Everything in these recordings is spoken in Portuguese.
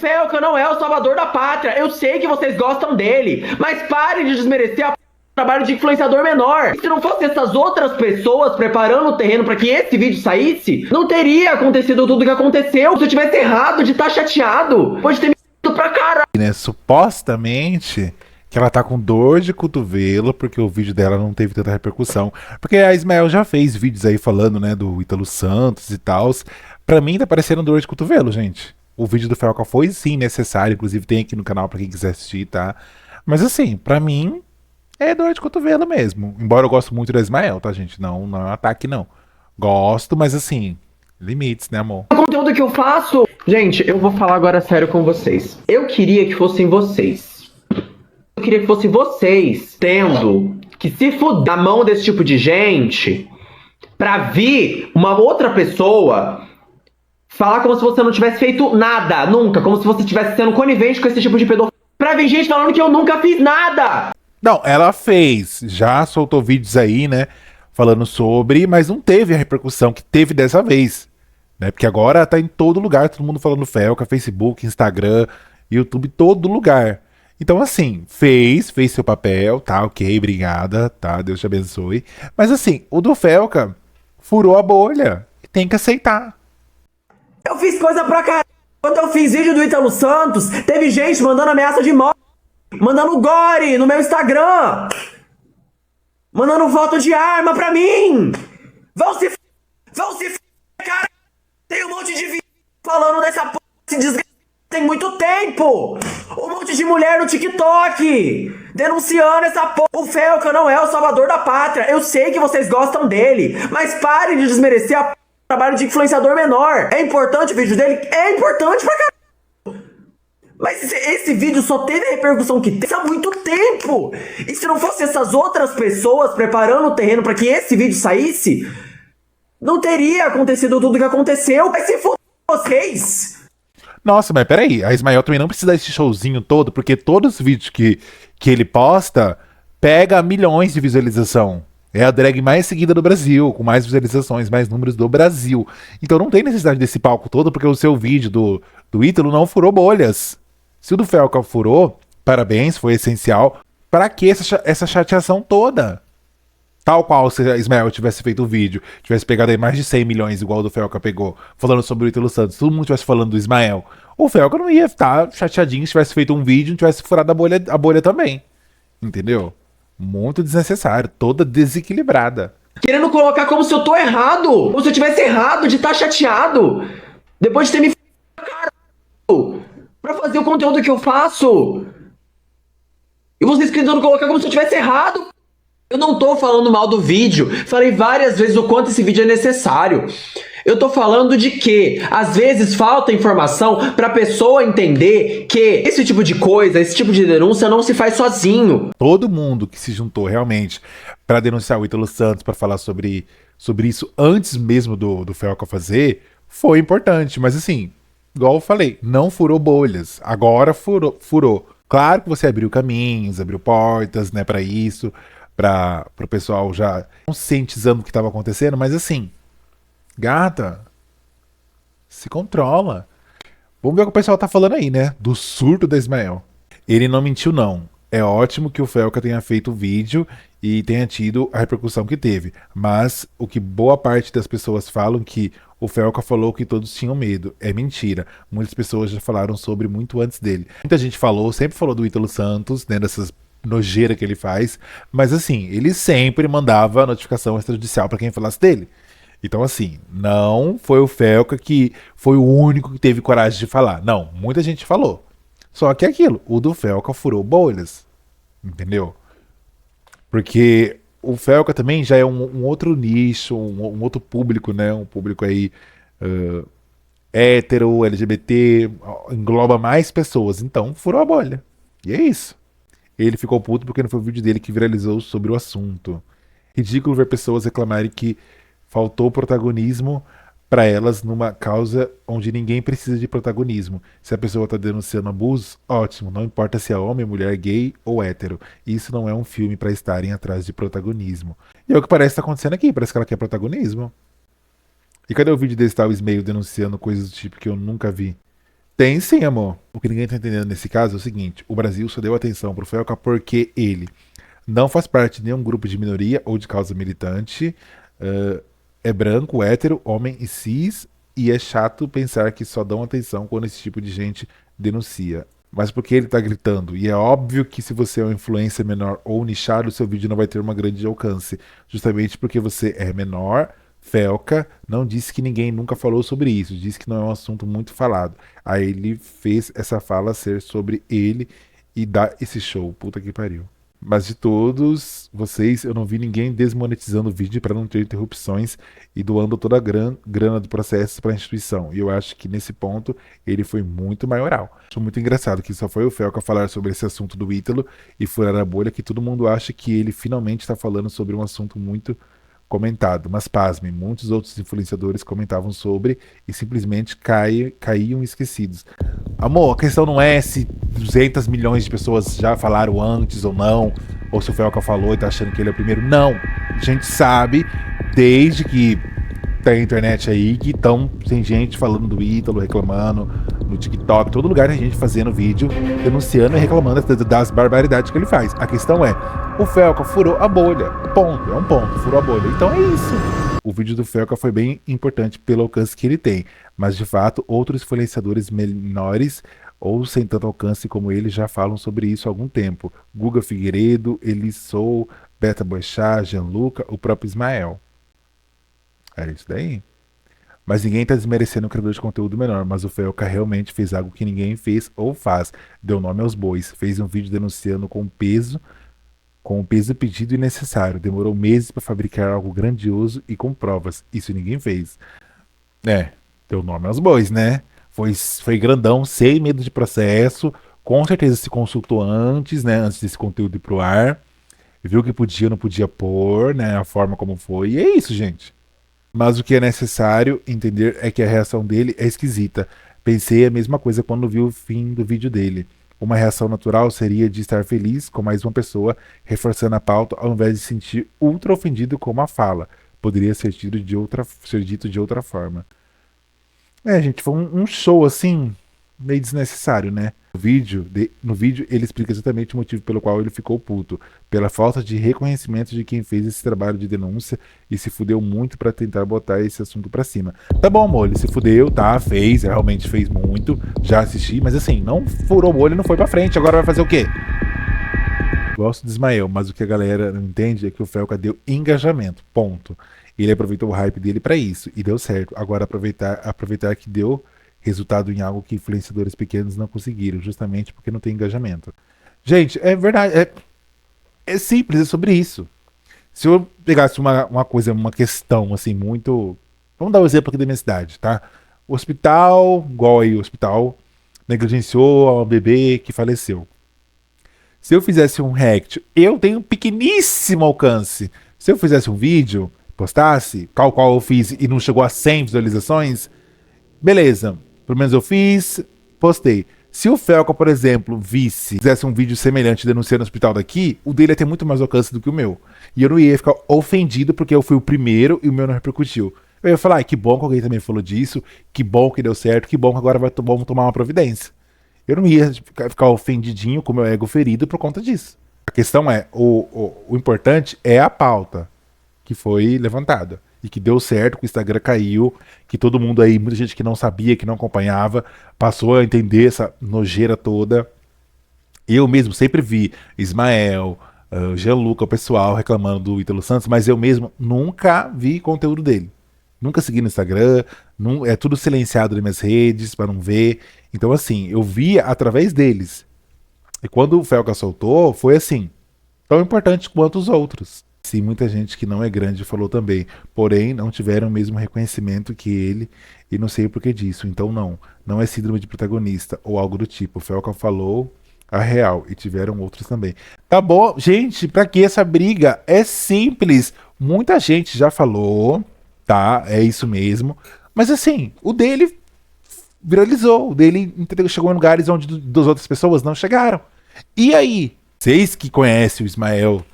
Felca não é o salvador da pátria. Eu sei que vocês gostam dele, mas parem de desmerecer o trabalho de influenciador menor. Se não fosse essas outras pessoas preparando o terreno para que esse vídeo saísse, não teria acontecido tudo o que aconteceu. Se eu tivesse errado de estar chateado, pode ter me ido pra caralho. Né, supostamente que ela tá com dor de cotovelo porque o vídeo dela não teve tanta repercussão. Porque a Ismael já fez vídeos aí falando, né, do Ítalo Santos e tal. Pra mim tá parecendo dor de cotovelo, gente. O vídeo do Felca foi sim necessário, inclusive tem aqui no canal pra quem quiser assistir, tá? Mas assim, pra mim é dor de cotovelo mesmo. Embora eu goste muito da Ismael, tá, gente? Não, não é um ataque, não. Gosto, mas assim, limites, né, amor? O conteúdo que eu faço... Gente, eu vou falar agora sério com vocês. Eu queria que fossem vocês. Eu queria que fossem vocês tendo que se fuder na mão desse tipo de gente pra vir uma outra pessoa falar como se você não tivesse feito nada, nunca. Como se você estivesse sendo conivente com esse tipo de pedofilia. Pra vir gente falando que eu nunca fiz nada. Não, ela fez. Já soltou vídeos aí, né? Falando sobre, mas não teve a repercussão que teve dessa vez. Né? Porque agora tá em todo lugar, todo mundo falando Felca, Facebook, Instagram, YouTube, todo lugar. Então, assim, fez seu papel, tá? Ok, obrigada, tá? Deus te abençoe. Mas, assim, o do Felca furou a bolha. Tem que aceitar. Eu fiz coisa pra caralho. Quando eu fiz vídeo do Ítalo Santos, teve gente mandando ameaça de morte, mandando gore no meu Instagram, mandando foto de arma pra mim. Vão se cara. Tem um monte de vídeo falando dessa porra, desse desgraçado tem muito tempo. Um monte de mulher no TikTok denunciando essa porra. O Felca não é o salvador da pátria. Eu sei que vocês gostam dele, mas parem de desmerecer o trabalho de influenciador menor. É importante o vídeo dele? É importante pra caralho. Mas esse vídeo só teve a repercussão que teve há muito tempo. E se não fosse essas outras pessoas preparando o terreno pra que esse vídeo saísse, não teria acontecido tudo o que aconteceu. Mas se fosse vocês... Nossa, mas peraí, a Ismael também não precisa desse showzinho todo, porque todos os vídeos que ele posta pega milhões de visualização. É a drag mais seguida do Brasil, com mais visualizações, mais números do Brasil. Então não tem necessidade desse palco todo, porque o seu vídeo do Ítalo não furou bolhas. Se o do Felca furou, parabéns, foi essencial. Para que essa chateação toda? Tal qual se a Ismael tivesse feito o vídeo, tivesse pegado aí mais de 100 milhões, igual o do Felca pegou, falando sobre o Ítalo Santos, todo mundo tivesse falando do Ismael, o Felca não ia estar chateadinho se tivesse feito um vídeo e não tivesse furado a bolha também. Entendeu? Muito desnecessário, toda desequilibrada. Querendo colocar como se eu tô errado, como se eu tivesse errado de estar chateado, depois de ter me caralho, pra fazer o conteúdo que eu faço. E vocês querendo colocar como se eu tivesse errado. Eu não tô falando mal do vídeo, falei várias vezes o quanto esse vídeo é necessário. Eu tô falando de que, às vezes, falta informação pra pessoa entender que esse tipo de coisa, esse tipo de denúncia não se faz sozinho. Todo mundo que se juntou realmente pra denunciar o Ítalo Santos, pra falar sobre isso antes mesmo do Felca fazer, foi importante. Mas assim, igual eu falei, não furou bolhas. Agora furou. Claro que você abriu caminhos, abriu portas, né, pra isso, para o pessoal já conscientizando o que estava acontecendo, mas assim, gata, se controla. Vamos ver o que o pessoal tá falando aí, né? Do surto da Ismael. Ele não mentiu, não. É ótimo que o Felca tenha feito o vídeo e tenha tido a repercussão que teve. Mas o que boa parte das pessoas falam que o Felca falou que todos tinham medo. É mentira. Muitas pessoas já falaram sobre muito antes dele. Muita gente sempre falou do Ítalo Santos, né? Dessas nojeira que ele faz, mas assim, ele sempre mandava notificação extrajudicial pra quem falasse dele. Então assim, não foi o Felca que foi o único que teve coragem de falar. Não, muita gente falou. Só que é aquilo, o do Felca furou bolhas. Entendeu? Porque o Felca também já é um outro nicho, um outro público, né? Um público aí hétero, LGBT, engloba mais pessoas. Então, furou a bolha. E é isso. Ele ficou puto porque não foi o vídeo dele que viralizou sobre o assunto. Ridículo ver pessoas reclamarem que faltou protagonismo para elas numa causa onde ninguém precisa de protagonismo. Se a pessoa está denunciando abuso, ótimo, não importa se é homem, mulher, gay ou hétero. Isso não é um filme para estarem atrás de protagonismo. E é o que parece estar acontecendo aqui, parece que ela quer protagonismo. E cadê o vídeo desse tal Ismael denunciando coisas do tipo que eu nunca vi? Tem sim, amor. O que ninguém tá entendendo nesse caso é o seguinte: o Brasil só deu atenção pro Felca porque ele não faz parte de nenhum grupo de minoria ou de causa militante, é branco, hétero, homem e cis, e é chato pensar que só dão atenção quando esse tipo de gente denuncia. Mas porque ele tá gritando, e é óbvio que se você é uma influência menor ou nichado, seu vídeo não vai ter uma grande alcance, justamente porque você é menor. Felca não disse que ninguém nunca falou sobre isso, disse que não é um assunto muito falado. Aí ele fez essa fala ser sobre ele e dar esse show. Puta que pariu. Mas de todos vocês, eu não vi ninguém desmonetizando o vídeo para não ter interrupções e doando toda a grana do processo para a instituição. E eu acho que nesse ponto ele foi muito maioral. Acho muito engraçado que só foi o Felca falar sobre esse assunto do Ítalo e furar a bolha que todo mundo acha que ele finalmente está falando sobre um assunto muito comentado, mas pasmem, muitos outros influenciadores comentavam sobre e simplesmente caíam esquecidos. Amor, a questão não é se 200 milhões de pessoas já falaram antes ou não, ou se o Felca falou e tá achando que ele é o primeiro. Não, a gente sabe, desde que tem internet aí, que tem gente falando do Ítalo, reclamando no TikTok, todo lugar tem gente fazendo vídeo, denunciando e reclamando das barbaridades que ele faz. A questão é, o Felca furou a bolha, ponto, é um ponto, furou a bolha. Então é isso. O vídeo do Felca foi bem importante pelo alcance que ele tem, mas de fato outros influenciadores menores ou sem tanto alcance como ele já falam sobre isso há algum tempo. Guga Figueiredo, Elissou, Beta Boechat, Gianluca, o próprio Ismael. É isso daí. Mas ninguém tá desmerecendo o criador de conteúdo menor, mas o Felca realmente fez algo que ninguém fez ou faz. Deu nome aos bois, fez um vídeo denunciando com o peso pedido e necessário. Demorou meses para fabricar algo grandioso e com provas. Isso ninguém fez. Deu nome aos bois, né? Foi grandão, sem medo de processo. Com certeza se consultou antes, né? Antes desse conteúdo ir pro ar. Viu que podia ou não podia pôr, né? A forma como foi. E é isso, gente. Mas o que é necessário entender é que a reação dele é esquisita. Pensei a mesma coisa quando vi o fim do vídeo dele. Uma reação natural seria de estar feliz com mais uma pessoa reforçando a pauta ao invés de se sentir ultra ofendido com uma fala. Poderia ser dito de outra forma. Gente, foi um show assim, meio desnecessário, né? No vídeo ele explica exatamente o motivo pelo qual ele ficou puto. Pela falta de reconhecimento de quem fez esse trabalho de denúncia e se fudeu muito pra tentar botar esse assunto pra cima. Tá bom, amor, ele se fudeu, tá? Realmente fez muito. Já assisti, mas assim, não furou o olho e não foi pra frente. Agora vai fazer o quê? Gosto de Ismael, mas o que a galera não entende é que o Felca deu engajamento, ponto. Ele aproveitou o hype dele pra isso e deu certo. Agora aproveitar que deu resultado em algo que influenciadores pequenos não conseguiram, justamente porque não tem engajamento. Gente, é verdade, é simples, é sobre isso. Se eu pegasse uma questão assim, muito... Vamos dar um exemplo aqui da minha cidade, tá? O hospital, igual aí o hospital, negligenciou um bebê que faleceu. Se eu fizesse um react, eu tenho um pequeníssimo alcance. Se eu fizesse um vídeo, postasse, qual eu fiz e não chegou a 100 visualizações, beleza. Pelo menos eu fiz, postei. Se o Felca, por exemplo, fizesse um vídeo semelhante denunciando o hospital daqui, o dele ia ter muito mais alcance do que o meu. E eu não ia ficar ofendido porque eu fui o primeiro e o meu não repercutiu. Eu ia falar, que bom que alguém também falou disso, que bom que deu certo, que bom que agora vamos tomar uma providência. Eu não ia ficar ofendidinho com o meu ego ferido por conta disso. A questão é, o importante é a pauta que foi levantada. E que deu certo, que o Instagram caiu, que todo mundo aí, muita gente que não sabia, que não acompanhava, passou a entender essa nojeira toda. Eu mesmo sempre vi Ismael, Gianluca, o pessoal reclamando do Ítalo Santos, mas eu mesmo nunca vi conteúdo dele. Nunca segui no Instagram, é tudo silenciado nas minhas redes para não ver. Então assim, eu via através deles. E quando o Felca soltou, foi assim, tão importante quanto os outros. Sim, muita gente que não é grande falou também, porém não tiveram o mesmo reconhecimento que ele e não sei o porquê disso. Então não é síndrome de protagonista ou algo do tipo. O Felca falou a real e tiveram outros também. Tá bom, gente, pra que essa briga? É simples. Muita gente já falou, tá? É isso mesmo. Mas assim, o dele viralizou, o dele chegou em lugares onde das outras pessoas não chegaram. E aí? Vocês que conhecem o Ismael,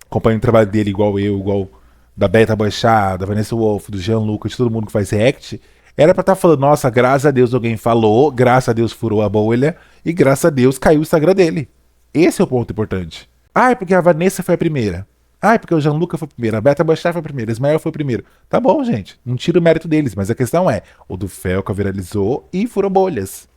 acompanho o trabalho dele igual eu, igual da Beta Boechat, da Vanessa Wolff, do Gianluca, de todo mundo que faz react, Era pra estar falando, nossa, graças a Deus alguém falou, graças a Deus furou a bolha e graças a Deus caiu o Instagram dele. Esse é o ponto importante. Ah, é porque a Vanessa foi a primeira. Ah, é porque o Gianluca foi o primeiro, a Beta Bachar foi a primeira, o Ismael foi o primeiro. Tá bom, gente, não tira o mérito deles, mas a questão é, o do Felca viralizou e furou bolhas.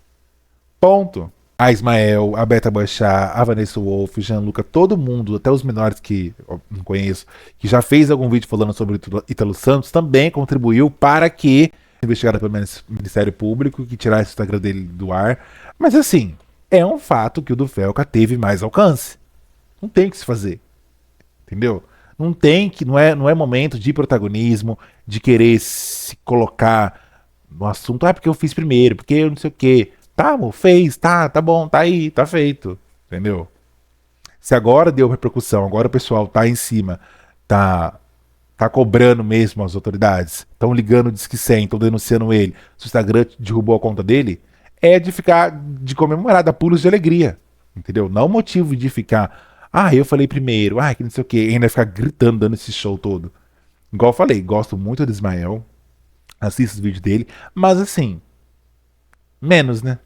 Ponto. A Ismael, a Beta Bachar, a Vanessa Wolff, o Gianluca, todo mundo, até os menores que eu não conheço, que já fez algum vídeo falando sobre o Ítalo Santos, também contribuiu para que investigada pelo Ministério Público, que tirasse o Instagram dele do ar. Mas assim, é um fato que o do Felca teve mais alcance. Não tem o que se fazer. Entendeu? Não tem que. Não é momento de protagonismo, de querer se colocar no assunto. Ah, porque eu fiz primeiro, porque eu não sei o quê. Tá, amor, fez, tá bom, tá aí, tá feito. Entendeu? Se agora deu repercussão, agora o pessoal tá em cima, tá cobrando mesmo as autoridades, estão ligando o Disque 100, estão denunciando ele, se o Instagram derrubou a conta dele, é de ficar, de comemorar, dar pulos de alegria, entendeu? Não motivo de ficar, ah, eu falei primeiro, ah, que não sei o que, ainda ficar gritando, dando esse show todo. Igual eu falei, gosto muito do Ismael, assisto os vídeos dele, mas assim, menos, né?